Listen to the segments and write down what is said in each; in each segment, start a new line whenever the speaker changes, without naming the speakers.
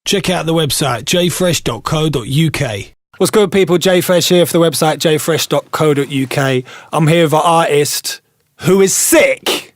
Check out the website jfresh.co.uk.
What's good, people? JFresh here for the website jfresh.co.uk. I'm here with an artist who is sick.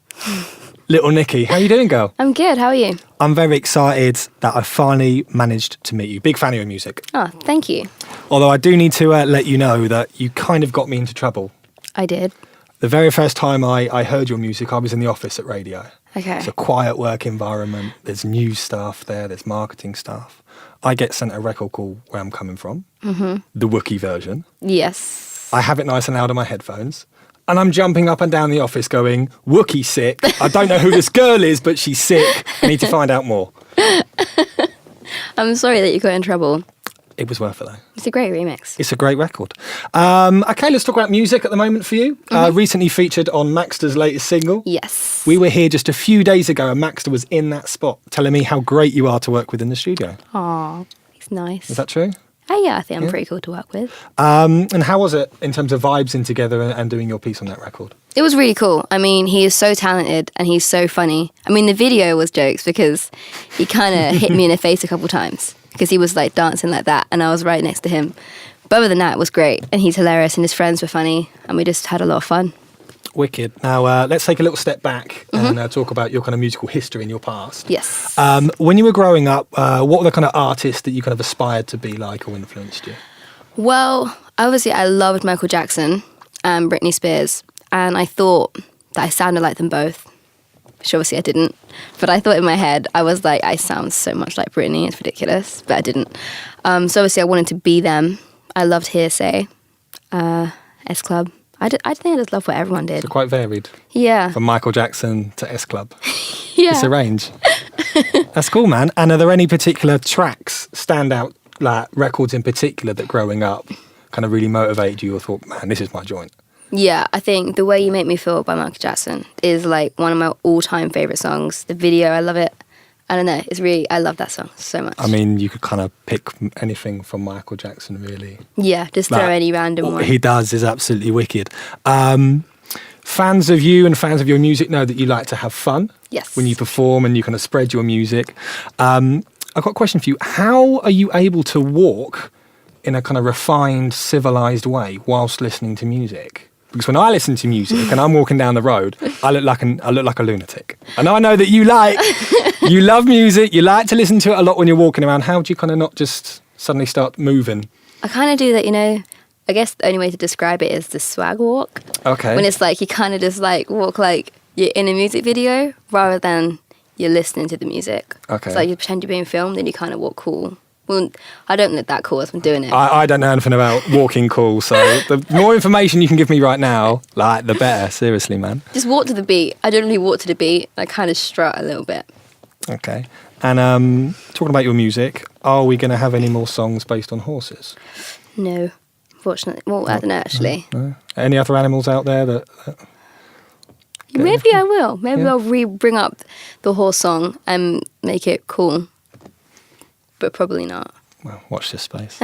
Little Nikki. How you doing, girl?
I'm good. How are you?
I'm very excited that I finally managed to meet you. Big fan of your music.
Oh, thank you.
Although I do need to let you know that you kind of got me into trouble.
I did.
The very first time I heard your music, I was in the office at radio.
Okay.
It's a quiet work environment. There's news staff there. There's marketing staff. I get sent a record called Where I'm Coming From, the Wookie version.
Yes.
I have it nice and loud on my headphones. And I'm jumping up and down the office going, Wookie sick. I don't know who this girl is, but she's sick. I need to find out more.
I'm sorry that you got in trouble.
It was worth it, though.
It's a great remix.
It's a great record. Okay, let's talk about music at the moment for you. Recently featured on Maxtor's latest single.
Yes.
We were here just a few days ago and Maxtor was in that spot telling me how great you are to work with in the studio.
Aw, he's nice.
Is that true?
Oh, yeah, I think I'm pretty cool to work with.
And how was it in terms of vibes in together and doing your piece on that record?
It was really cool. I mean, he is so talented and he's so funny. I mean, the video was jokes because he kind of hit me in the face a couple times because he was like dancing like that and I was right next to him. But other than that, it was great. And he's hilarious and his friends were funny and we just had a lot of fun.
Wicked. Now, let's take a little step back and talk about your kind of musical history in your past.
Yes.
When you were growing up, what were the kind of artists that you kind of aspired to be like or influenced you?
Well, obviously I loved Michael Jackson and Britney Spears. And I thought that I sounded like them both. Which obviously I didn't. But I thought in my head, I was like, I sound so much like Britney. It's ridiculous. But I didn't. So obviously I wanted to be them. I loved Hearsay, S Club. I think I just loved what everyone did.
So quite varied.
Yeah.
From Michael Jackson to S Club.
Yeah.
It's a range. That's cool, man. And are there any particular tracks, standout like records in particular that growing up kind of really motivated you or thought, man, this is my joint?
Yeah, I think The Way You Make Me Feel by Michael Jackson is like one of my all-time favourite songs. The video, I love it. I don't know, I love that song so much.
I mean, you could kind of pick anything from Michael Jackson, really.
Yeah, just throw any random one.
What he does is absolutely wicked. Fans of you and fans of your music know that you like to have fun.
Yes.
When you perform and you kind of spread your music. I've got a question for you. How are you able to walk in a kind of refined, civilised way whilst listening to music? Because when I listen to music and I'm walking down the road, I look like a lunatic. And I know that you love music, you like to listen to it a lot when you're walking around. How do you kind of not just suddenly start moving?
I kind of do that, I guess the only way to describe it is the swag walk.
Okay.
When it's like you kind of just like walk like you're in a music video rather than you're listening to the music.
Okay.
It's like you pretend you're being filmed and you kind of walk cool. Well, I don't look that cool as I'm doing it.
I don't know anything about walking cool, so the more information you can give me right now, like, the better. Seriously, man.
Just walk to the beat. I don't really walk to the beat. I kind of strut a little bit.
Okay. And talking about your music, are we going to have any more songs based on horses?
No, unfortunately. Well, I don't know, actually.
No? Any other animals out there that
Maybe I will. Maybe I'll bring up the horse song and make it cool. But probably not.
Well, watch this space.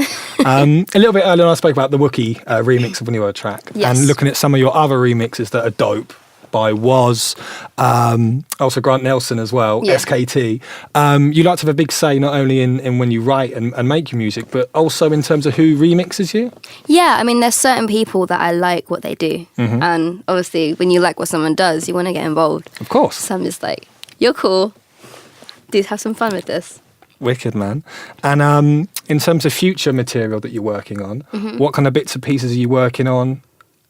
A little bit earlier on I spoke about the Wookie remix of a newer track.
Yes.
And looking at some of your other remixes that are dope by Was, also Grant Nelson as well,
Yeah.
SKT. You like to have a big say not only in when you write and make your music, but also in terms of who remixes you?
Yeah, I mean, there's certain people that I like what they do. And obviously, when you like what someone does, you want to get involved.
Of course.
So I'm just like, you're cool. Dude, have some fun with this.
Wicked, man. And in terms of future material that you're working on, what kind of bits and pieces are you working on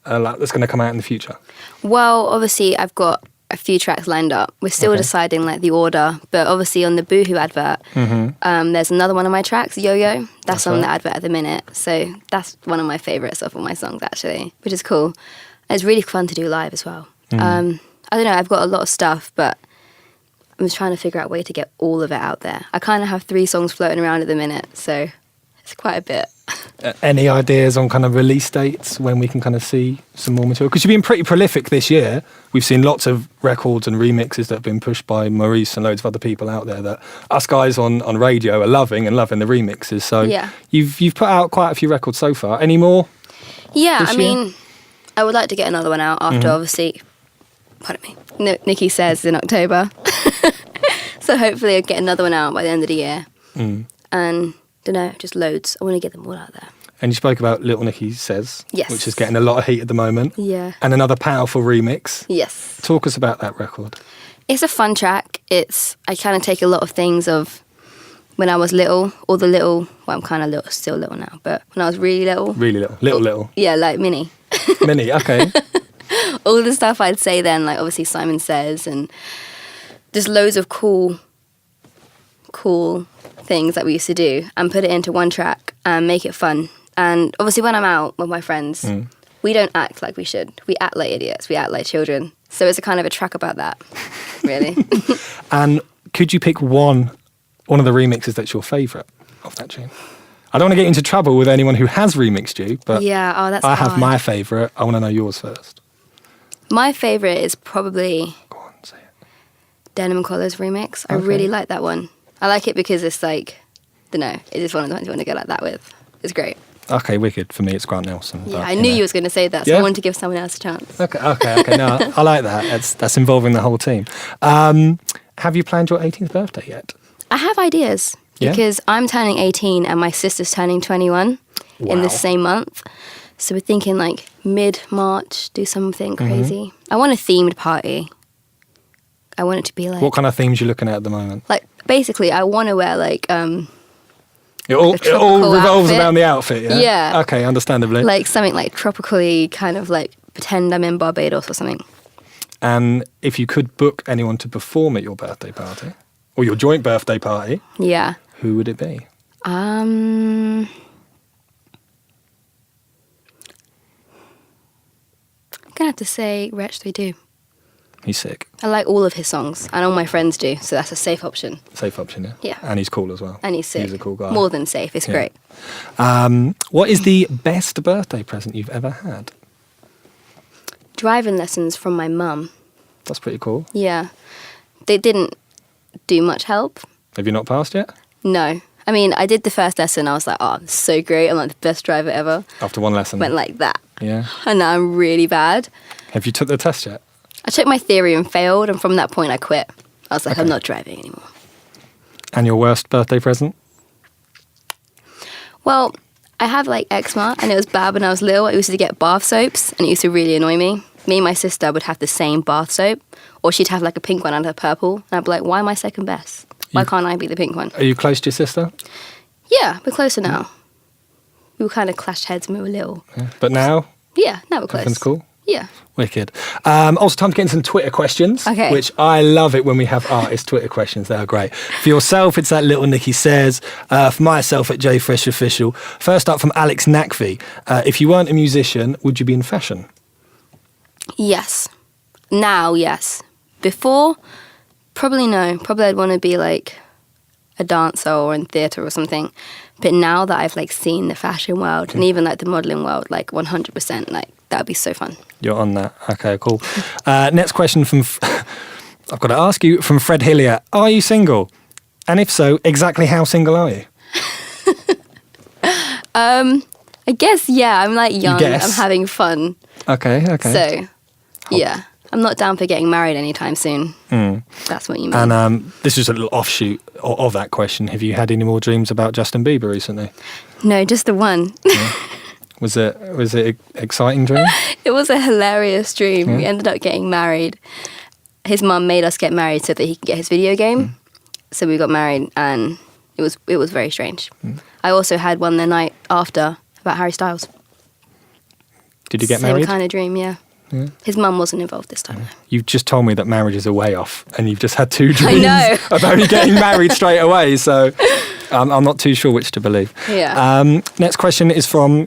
that's going to come out in the future?
Well, obviously, I've got a few tracks lined up. We're still deciding like the order, but obviously on the Boohoo advert, there's another one of my tracks, Yo-Yo. That's on the advert at the minute. So that's one of my favourites of all my songs, actually, which is cool. And it's really fun to do live as well. I don't know, I've got a lot of stuff, but I'm just trying to figure out a way to get all of it out there. I kind of have 3 songs floating around at the minute, so it's quite a bit.
Any ideas on kind of release dates when we can kind of see some more material? Because you've been pretty prolific this year. We've seen lots of records and remixes that have been pushed by Maurice and loads of other people out there that us guys on radio are loving the remixes. So you've put out quite a few records so far. Any more?
Yeah, I mean, I would like to get another one out after obviously, pardon me, Nikki says in October. So hopefully I'll get another one out by the end of the year. and don't know, just loads. I want to get them all out there.
And you spoke about Little Nikki Says,
Yes.
which is getting a lot of heat at the moment.
Yeah.
And another powerful remix.
Yes.
Talk us about that record.
It's a fun track. I kind of take a lot of things of when I was little, or the little, well, I'm kind of little, still little now, but when I was really little.
Really little. Little.
Yeah, like Mini.
Mini, okay.
All the stuff I'd say then, like obviously Simon Says, and just loads of cool things that we used to do, and put it into one track and make it fun. And obviously when I'm out with my friends, we don't act like we should. We act like idiots. We act like children. So it's a kind of a track about that, really.
And could you pick one of the remixes that's your favourite of that tune? I don't want to get into trouble with anyone who has remixed you, but
yeah, that's
I have
hard.
my favourite. I want to know yours first.
My favourite is probably
Go on, say it.
Denim & Collars remix. I
Okay.
really like that one. I like it because it's like, don't know, it's just one of the ones you want to go like that with. It's great.
Okay, wicked. For me, it's Grant Nelson.
Yeah,
but,
I knew you was going to say that, so
Yeah?
I wanted to give someone else a chance.
Okay. No, I like that. That's involving the whole team. Have you planned your 18th birthday yet?
I have ideas
Yeah?
because I'm turning 18 and my sister's turning 21 in
Wow.
the same month. So we're thinking like mid-March, do something
Mm-hmm.
crazy. I want a themed party. I want it to be like...
What kind of themes you looking at the moment?
Like, basically, I want to wear like...
It all
tropical
revolves
outfit.
around the outfit, yeah?
Yeah.
Okay, understandably.
like something like tropically, kind of like pretend I'm in Barbados or something.
And if you could book anyone to perform at your birthday party, or your joint birthday party,
Yeah.
who would it be?
I'm gonna have to say Wretch 32.
He's sick.
I like all of his songs, and all my friends do, so that's a safe option.
Safe option, yeah?
Yeah.
And he's cool as well.
And he's sick.
He's a cool guy.
More than safe. It's
Yeah.
great.
What is the best birthday present you've ever had?
Driving lessons from my mum.
That's pretty cool.
Yeah. They didn't do much help.
Have you not passed yet?
No. I mean, I did the first lesson. I was like, oh, I'm so great. I'm like the best driver ever.
After one lesson?
Went like that.
Yeah.
And now I'm really bad.
Have you took the test yet?
I took my theory and failed, and from that point I quit. I was like,
Okay.
I'm not driving anymore.
And your worst birthday present?
Well, I have like eczema, and it was bad when I was little. I used to get bath soaps, and it used to really annoy me. Me and my sister would have the same bath soap, or she'd have like a pink one and a purple, and I'd be like, why am I second best? Why can't I be the pink one?
Are you close to your sister?
Yeah, we're closer now. We were kind of clashed heads when we were little.
Yeah. But now,
Yeah, now we're close.
everything's cool?
Yeah.
Wicked. Also, time to get into some Twitter questions,
Okay.
which I love it when we have artist Twitter questions. They are great. For yourself, it's at Little Nikki Says. For myself, at JFresh Official. First up from Alex Nakvi. If you weren't a musician, would you be in fashion?
Yes. Now, yes. Before, probably no. Probably I'd want to be like a dancer or in theatre or something. But now that I've like seen the fashion world and even like the modelling world, like 100%, like that would be so fun.
You're on that. Okay, cool. Next question from... I've got to ask you, from Fred Hillier. Are you single? And if so, exactly how single are you?
I guess, yeah, I'm like young.
guess?
I'm having fun.
Okay.
So, yeah. I'm not down for getting married anytime soon. That's what you mean.
And this is a little offshoot of that question. Have you had any more dreams about Justin Bieber recently?
No, just the one.
Was it an exciting dream?
It was a hilarious dream.
Yeah.
We ended up getting married. His mum made us get married so that he could get his video game. So we got married, and it was very strange. I also had one the night after about Harry Styles.
Did you get
Same
married?
kind of dream, yeah. His mum wasn't involved this time.
You've just told me that marriage is a way off, and you've just had two dreams
know.
about you getting married straight away. So I'm not too sure which to believe.
Yeah.
Next question is from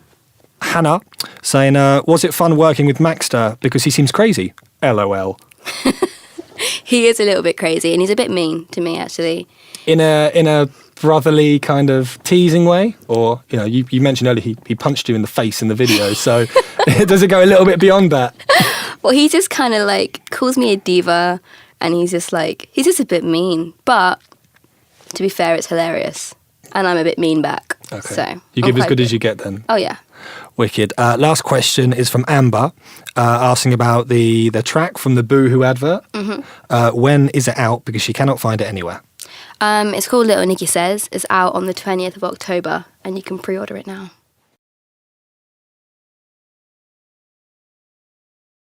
Hannah, saying, "Was it fun working with Maxtor because he seems crazy?" LOL.
He is a little bit crazy, and he's a bit mean to me, actually.
In a brotherly kind of teasing way, or you mentioned earlier he punched you in the face in the video. So does it go a little bit beyond that?
Well, he just kind of like calls me a diva, and he's just a bit mean. But to be fair, it's hilarious, and I'm a bit mean back.
Okay.
So
You
I'm
give as
quite
good as you get then.
Oh yeah.
Wicked. Last question is from Amber, asking about the track from the Boohoo advert. When is it out? Because she cannot find it anywhere.
It's called Little Nikki Says. It's out on the 20th of October, and you can pre-order it now.